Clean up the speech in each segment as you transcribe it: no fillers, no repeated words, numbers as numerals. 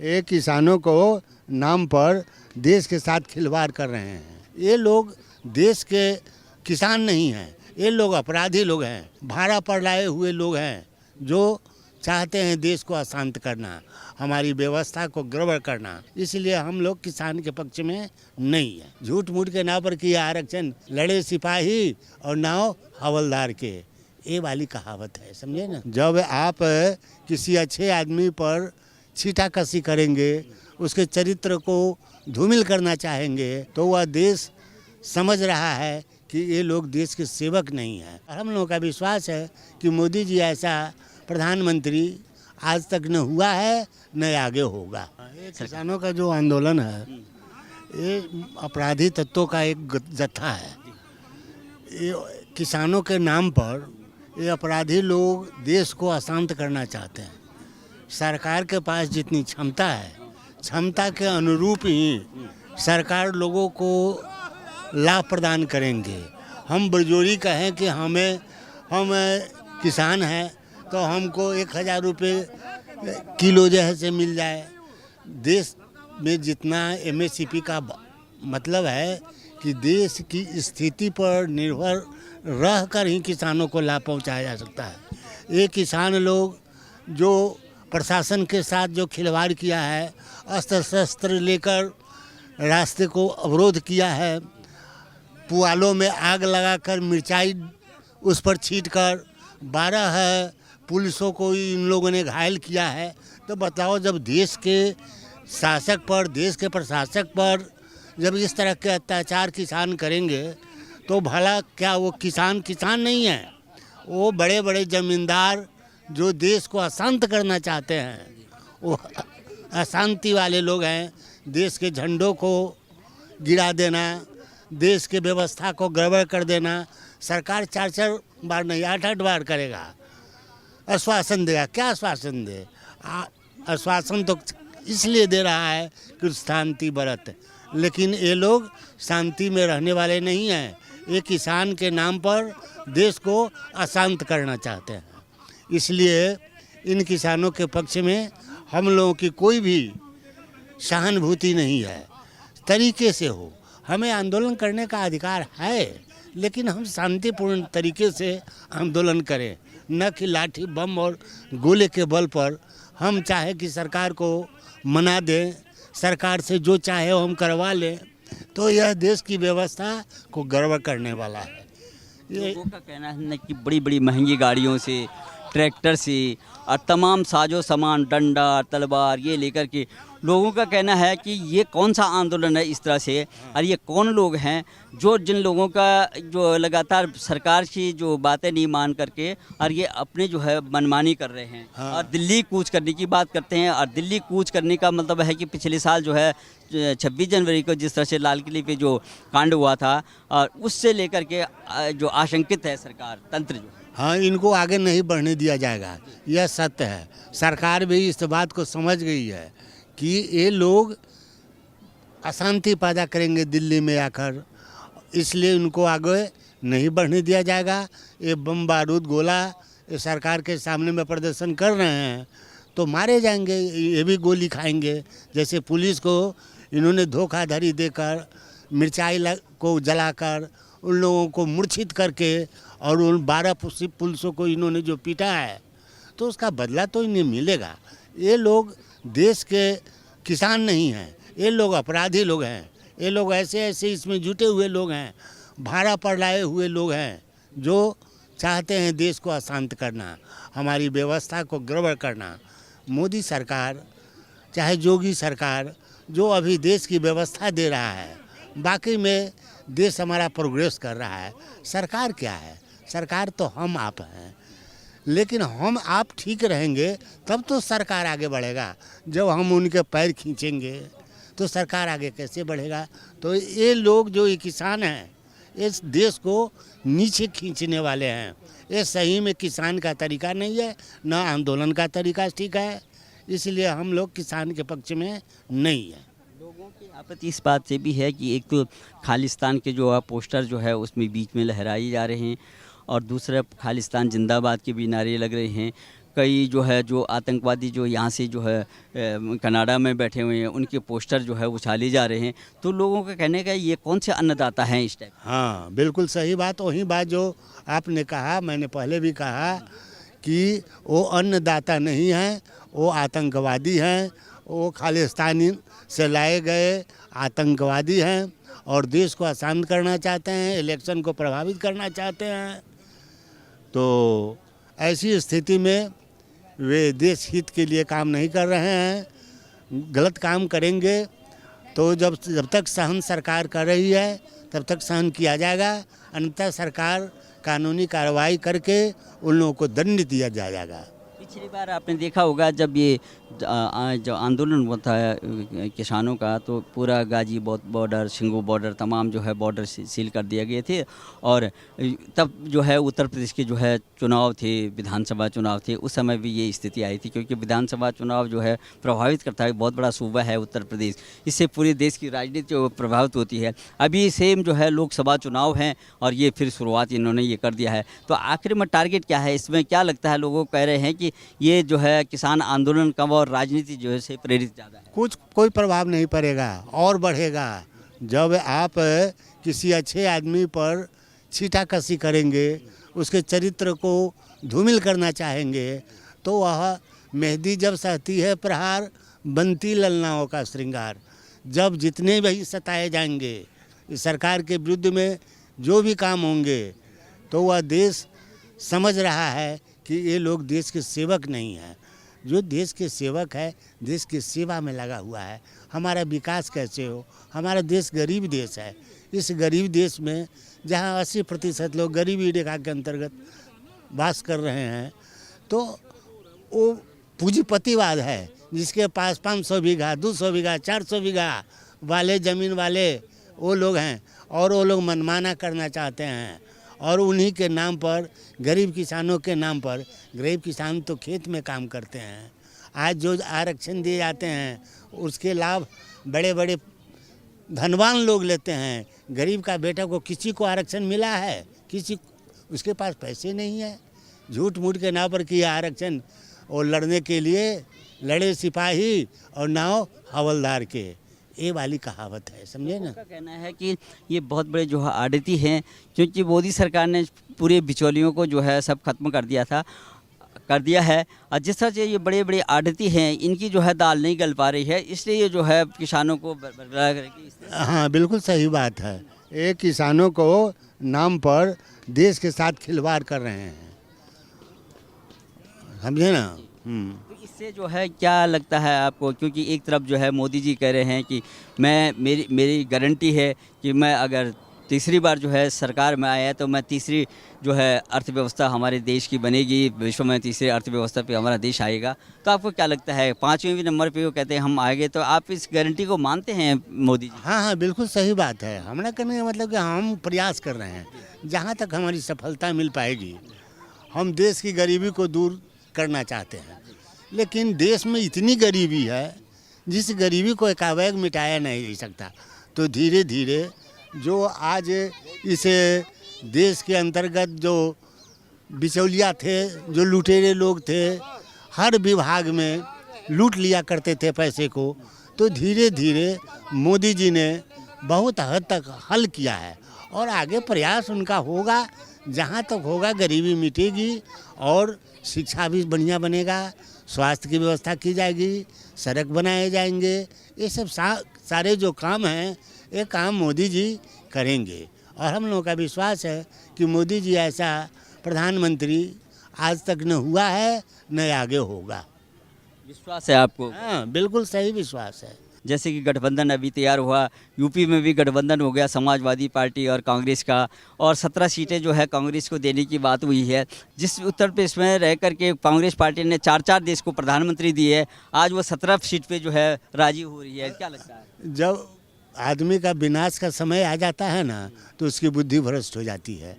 ये किसानों को नाम पर देश के साथ खिलवाड़ कर रहे हैं। ये लोग देश के किसान नहीं हैं, ये लोग अपराधी लोग हैं, भाड़ा पर लाए हुए लोग हैं जो चाहते हैं देश को अशांत करना, हमारी व्यवस्था को गड़बड़ करना। इसलिए हम लोग किसान के पक्ष में नहीं है। झूठ मूठ के नाव पर किया आरक्षण, लड़े सिपाही और नाव हवलदार के, ये वाली कहावत है, समझे ना। जब आप किसी अच्छे आदमी पर छीटाकशी करेंगे, उसके चरित्र को धूमिल करना चाहेंगे, तो वह देश समझ रहा है कि ये लोग देश के सेवक नहीं हैं। हम लोगों का विश्वास है कि मोदी जी ऐसा प्रधानमंत्री आज तक न हुआ है न आगे होगा। किसानों का जो आंदोलन है ये अपराधी तत्वों का एक जत्था है। ये किसानों के नाम पर ये अपराधी लोग देश को अशांत करना चाहते हैं। सरकार के पास जितनी क्षमता है, क्षमता के अनुरूप ही सरकार लोगों को लाभ प्रदान करेंगे। हम बरजोरी कहें कि हम किसान हैं तो हमको 1000 रुपये किलो जो से मिल जाए। देश में जितना MSP का मतलब है कि देश की स्थिति पर निर्भर रहकर ही किसानों को लाभ पहुंचाया जा सकता है। ये किसान लोग जो प्रशासन के साथ जो खिलवाड़ किया है, अस्त्र शस्त्र लेकर रास्ते को अवरोध किया है, पुआलों में आग लगाकर मिर्चाई उस पर छींटकर 12 पुलिसों को इन लोगों ने घायल किया है। तो बताओ, जब देश के शासक पर, देश के प्रशासक पर जब इस तरह के अत्याचार किसान करेंगे तो भला क्या वो किसान नहीं है? वो बड़े बड़े जमींदार जो देश को अशांत करना चाहते हैं, वो अशांति वाले लोग हैं। देश के झंडों को गिरा देना, देश के व्यवस्था को गड़बड़ कर देना। सरकार 4 बार नहीं 8 बार करेगा, आश्वासन देगा। क्या आश्वासन दे? आश्वासन तो इसलिए दे रहा है कि शांति बरत, लेकिन ये लोग शांति में रहने वाले नहीं हैं। ये किसान के नाम पर देश को अशांत करना चाहते हैं। इसलिए इन किसानों के पक्ष में हम लोगों की कोई भी सहानुभूति नहीं है। तरीके से हो, हमें आंदोलन करने का अधिकार है, लेकिन हम शांतिपूर्ण तरीके से आंदोलन करें, न कि लाठी बम और गोले के बल पर। हम चाहे कि सरकार को मना दें, सरकार से जो चाहे हम करवा लें, तो यह देश की व्यवस्था को गड़बड़ करने वाला है। लोगों का कहना है कि बड़ी बड़ी महंगी गाड़ियों से, ट्रैक्टर से और तमाम साजो सामान, डंडा, तलवार ये लेकर के लोगों का कहना है कि ये कौन सा आंदोलन है इस तरह से, और ये कौन लोग हैं जो जिन लोगों का जो लगातार सरकार की जो बातें नहीं मान करके और ये अपने जो है मनमानी कर रहे हैं। हाँ। और दिल्ली कूच करने की बात करते हैं। और दिल्ली कूच करने का मतलब है कि पिछले साल जो है 26 जनवरी को जिस तरह से लाल किले पे जो कांड हुआ था, और उससे लेकर के जो आशंकित है सरकार तंत्र जो। हाँ, इनको आगे नहीं बढ़ने दिया जाएगा, यह सत्य है। सरकार भी इस बात को समझ गई है कि ये लोग अशांति पैदा करेंगे दिल्ली में आकर, इसलिए उनको आगे नहीं बढ़ने दिया जाएगा। ये बम बारूद गोला ये सरकार के सामने में प्रदर्शन कर रहे हैं तो मारे जाएंगे, ये भी गोली खाएंगे। जैसे पुलिस को इन्होंने धोखाधड़ी देकर, मिर्चाई को जलाकर, उन लोगों को मूर्छित करके और उन 12 पुलिसों को इन्होंने जो पीटा है, तो उसका बदला तो इन्हें मिलेगा। ये लोग देश के किसान नहीं हैं, ये लोग अपराधी लोग हैं। ये लोग ऐसे इसमें जुटे हुए लोग हैं, भाड़ा पर लाए हुए लोग हैं जो चाहते हैं देश को अशांत करना, हमारी व्यवस्था को गड़बड़ करना। मोदी सरकार चाहे योगी सरकार जो अभी देश की व्यवस्था दे रहा है, बाकी में देश हमारा प्रोग्रेस कर रहा है। सरकार क्या है? सरकार तो हम आप हैं, लेकिन हम आप ठीक रहेंगे तब तो सरकार आगे बढ़ेगा। जब हम उनके पैर खींचेंगे तो सरकार आगे कैसे बढ़ेगा? तो ये लोग जो ये किसान हैं, इस देश को नीचे खींचने वाले हैं। ये सही में किसान का तरीका नहीं है, न आंदोलन का तरीका ठीक है। इसलिए हम लोग किसान के पक्ष में नहीं हैं। लोगों की आपत्ति इस बात से भी है कि एक तो खालिस्तान के जो पोस्टर जो है उसमें बीच में लहराए जा रहे हैं, और दूसरा खालिस्तान जिंदाबाद के भी नारे लग रहे हैं। कई जो है जो आतंकवादी जो यहाँ से जो है कनाडा में बैठे हुए हैं उनके पोस्टर जो है उछाले जा रहे हैं, तो लोगों का कहने का ये कौन से अन्नदाता हैं इस टाइप? हाँ बिल्कुल सही बात, वही बात जो आपने कहा, मैंने पहले भी कहा कि वो अन्नदाता नहीं हैं, वो आतंकवादी हैं, वो खालिस्तानी से लाए गए आतंकवादी हैं और देश को अशांत करना चाहते हैं, इलेक्शन को प्रभावित करना चाहते हैं। तो ऐसी स्थिति में वे देश हित के लिए काम नहीं कर रहे हैं, गलत काम करेंगे तो जब तक सहन सरकार कर रही है तब तक सहन किया जाएगा, अन्यथा सरकार कानूनी कार्रवाई करके उन लोगों को दंड दिया जाएगा। पिछली बार आपने देखा होगा जब ये जो आंदोलन हुआ था किसानों का, तो पूरा गाजी बॉर्डर, सिंगू बॉर्डर, तमाम जो है बॉर्डर सील कर दिए गए थे और तब जो है उत्तर प्रदेश के जो है चुनाव थे, विधानसभा चुनाव थे, उस समय भी ये स्थिति आई थी क्योंकि विधानसभा चुनाव जो है प्रभावित करता है, बहुत बड़ा सूबा है उत्तर प्रदेश, इससे पूरे देश की राजनीति जो प्रभावित होती है। अभी सेम जो है लोकसभा चुनाव हैं और ये फिर शुरुआत इन्होंने ये कर दिया है, तो आखिर में टारगेट क्या है इसमें? क्या लगता है? लोगों को कह रहे हैं कि ये जो है किसान आंदोलन कम और राजनीति जो है से प्रेरित ज़्यादा है। कोई प्रभाव नहीं पड़ेगा और बढ़ेगा। जब आप किसी अच्छे आदमी पर छीटाकशी करेंगे, उसके चरित्र को धूमिल करना चाहेंगे, तो वह मेहंदी जब सहती है प्रहार, बनती ललनाओं का श्रृंगार। जब जितने भी सताए जाएंगे इस सरकार के विरुद्ध में जो भी काम होंगे, तो वह देश समझ रहा है कि ये लोग देश के सेवक नहीं हैं। जो देश के सेवक है, देश की सेवा में लगा हुआ है। हमारा विकास कैसे हो? हमारा देश गरीब देश है। इस गरीब देश में जहाँ 80% लोग गरीबी रेखा के अंतर्गत वास कर रहे हैं, तो वो पूंजीपतिवाद है। जिसके पास 500 बीघा, 200 बीघा, 400 बीघा वाले ज़मीन वाले वो लोग हैं और वो लोग मनमाना करना चाहते हैं और उन्हीं के नाम पर, गरीब किसानों के नाम पर, गरीब किसान तो खेत में काम करते हैं। आज जो आरक्षण दिए जाते हैं उसके लाभ बड़े बड़े धनवान लोग लेते हैं। गरीब का बेटा को किसी को आरक्षण मिला है? किसी, उसके पास पैसे नहीं है। झूठ मूठ के नाव पर किया आरक्षण, और लड़ने के लिए लड़े सिपाही और नाव हवलदार के, ये वाली कहावत है, समझे ना। उनका कहना है कि ये बहुत बड़े जो है आड़ती हैं, क्योंकि मोदी सरकार ने पूरे बिचौलियों को जो है सब खत्म कर दिया है और जिस तरह से ये बड़े बड़े आड़ती हैं, इनकी जो है दाल नहीं गल पा रही है, इसलिए ये जो है किसानों को बरगला करेगी। हाँ बिल्कुल सही बात है। ये किसानों को नाम पर देश के साथ खिलवाड़ कर रहे हैं, समझे ना। तो इससे जो है क्या लगता है आपको? क्योंकि एक तरफ जो है मोदी जी कह रहे हैं कि मेरी गारंटी है कि मैं अगर तीसरी बार जो है सरकार में आया तो मैं तीसरी जो है अर्थव्यवस्था हमारे देश की बनेगी, विश्व में तीसरी अर्थव्यवस्था पे हमारा देश आएगा। तो आपको क्या लगता है 5वें भी नंबर पे वो कहते हैं हम आएंगे, तो आप इस गारंटी को मानते हैं मोदी जी? हाँ बिल्कुल सही बात है। हमारा कहने का मतलब कि हम प्रयास कर रहे हैं, जहाँ तक हमारी सफलता मिल पाएगी। हम देश की गरीबी को दूर करना चाहते हैं, लेकिन देश में इतनी गरीबी है जिस गरीबी को एकाएक मिटाया नहीं जा सकता। तो धीरे धीरे जो आज इस देश के अंतर्गत जो बिचौलिया थे, जो लुटेरे लोग थे, हर विभाग में लूट लिया करते थे पैसे को, तो धीरे धीरे मोदी जी ने बहुत हद तक हल किया है और आगे प्रयास उनका होगा। जहाँ तक होगा गरीबी मिटेगी और शिक्षा भी बढ़िया बनेगा, स्वास्थ्य की व्यवस्था की जाएगी, सड़क बनाए जाएंगे। ये सब सारे जो काम हैं, ये काम मोदी जी करेंगे और हम लोगों का विश्वास है कि मोदी जी ऐसा प्रधानमंत्री आज तक न हुआ है न आगे होगा। विश्वास है आपको? हाँ बिल्कुल सही विश्वास है। जैसे कि गठबंधन अभी तैयार हुआ, यूपी में भी गठबंधन हो गया समाजवादी पार्टी और कांग्रेस का, और 17 सीटें जो है कांग्रेस को देने की बात हुई है। जिस उत्तर प्रदेश में रह करके कांग्रेस पार्टी ने 4 देश को प्रधानमंत्री दिए, आज वो 17 सीट पे जो है राजी हो रही है। क्या लगता है? जब आदमी का विनाश का समय आ जाता है ना, तो उसकी बुद्धि भ्रष्ट हो जाती है।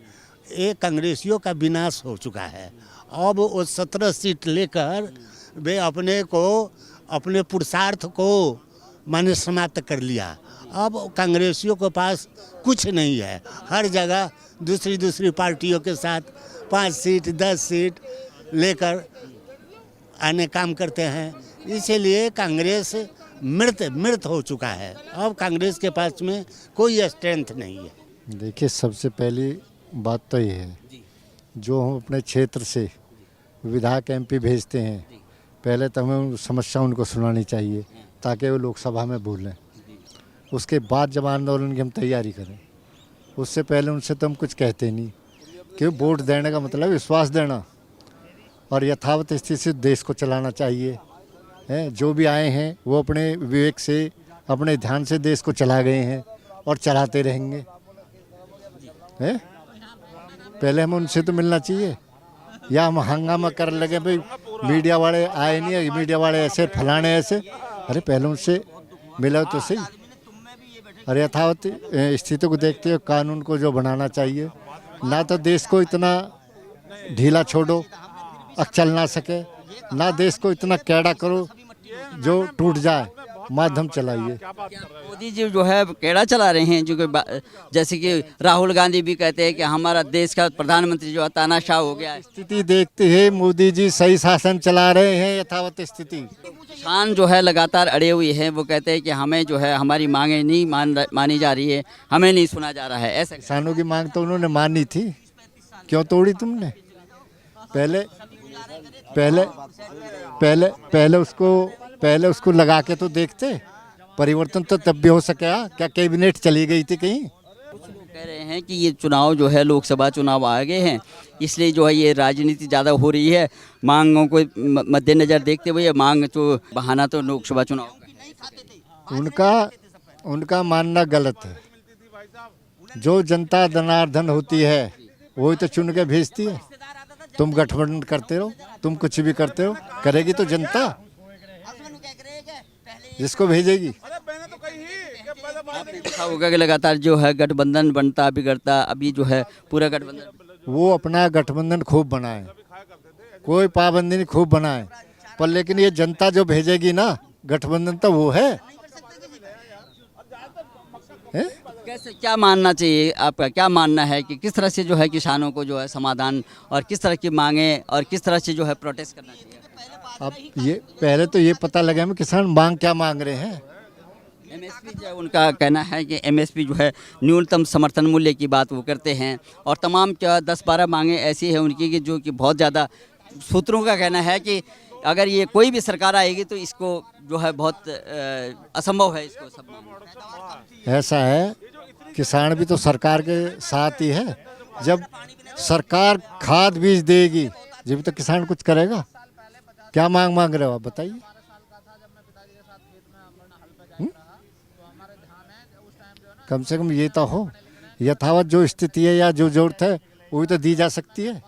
एक कांग्रेसियों का विनाश हो चुका है। अब वो 17 सीट लेकर वे अपने पुरुषार्थ को माने समाप्त कर लिया। अब कांग्रेसियों के पास कुछ नहीं है। हर जगह दूसरी पार्टियों के साथ 5 सीट 10 सीट लेकर आने काम करते हैं। इसीलिए कांग्रेस मृत हो चुका है। अब कांग्रेस के पास में कोई स्ट्रेंथ नहीं है। देखिए, सबसे पहली बात तो ये है, जो हम अपने क्षेत्र से विधायक एमपी भेजते हैं, पहले तो हमें समस्या उनको सुनानी चाहिए ताकि वो लोकसभा में बोलें। उसके बाद जब आंदोलन की हम तैयारी करें, उससे पहले उनसे तो हम कुछ कहते नहीं, क्योंकि वोट देने का मतलब विश्वास देना और यथावत स्थिति से देश को चलाना चाहिए। जो भी आए हैं वो अपने विवेक से, अपने ध्यान से देश को चला गए हैं और चलाते रहेंगे। पहले हमें उनसे तो मिलना चाहिए, या हम हंगामा कर लगे भाई मीडिया वाले आए नहीं है, मीडिया वाले ऐसे फलाने ऐसे। अरे पहले उनसे मिला तो सही। और यथावत स्थिति को देखते हुए कानून को जो बनाना चाहिए, ना तो देश को इतना ढीला छोड़ो अब चल ना सके, ना देश को इतना कैड़ा करो जो टूट जाए, माध्यम चलाइए। मोदी जी जो है केड़ा चला रहे हैं, जो कि जैसे कि राहुल गांधी भी कहते हैं कि हमारा देश का प्रधानमंत्री जो है तानाशाह हो गया है। स्थिति देखते हुए मोदी जी सही शासन चला रहे हैं, यथावत स्थिति। किसान जो है लगातार अड़े हुए हैं, वो कहते हैं कि हमें जो है हमारी मांगें नहीं मानी जा रही है, हमें नहीं सुना जा रहा है। ऐसा किसानों की मांग तो उन्होंने मानी थी, क्यों तोड़ी तुमने? पहले पहले पहले पहले उसको लगा के तो देखते, परिवर्तन तो तब भी हो सका। क्या कैबिनेट चली गई थी कहीं? कुछ लोग कह रहे हैं कि ये चुनाव जो है लोकसभा चुनाव आ गए हैं, इसलिए जो है ये राजनीति ज़्यादा हो रही है। मांगों को मद्देनज़र देखते हुए ये मांग तो बहाना तो लोकसभा चुनाव उनका मानना गलत है। जो जनता धनार्दन होती है वही तो चुन के भेजती है। तुम गठबंधन करते रहो, तुम कुछ भी करते हो, करेगी तो जनता, जिसको भेजेगी। आपने देखा होगा कि लगातार जो है गठबंधन बनता बिगड़ता, अभी जो है पूरा गठबंधन वो अपना गठबंधन खूब बनाए, कोई पाबंदी नहीं, खूब बनाए, पर लेकिन ये जनता जो भेजेगी ना, गठबंधन तो वो है। कैसे, क्या मानना चाहिए आपका, क्या मानना है कि किस तरह से जो है किसानों को जो है समाधान और किस तरह की मांगे और किस तरह से जो है प्रोटेस्ट करना चाहिए? अब ये पहले तो ये पता लगे हमें किसान मांग क्या मांग रहे हैं। एमएसपी जो है, उनका कहना है कि एमएसपी जो है न्यूनतम समर्थन मूल्य की बात वो करते हैं, और तमाम 10-12 मांगे ऐसी है उनकी कि जो कि बहुत ज़्यादा, सूत्रों का कहना है कि अगर ये कोई भी सरकार आएगी तो इसको जो है बहुत असंभव है इसको सब मांगना। ऐसा है, किसान भी तो सरकार के साथ ही है। जब सरकार खाद बीज देगी जब तो किसान कुछ करेगा। क्या मांग रहे हो आप बताइए? कम से कम ये तो हो, यथावत जो स्थिति है या जो जरूरत है वही तो दी जा सकती है।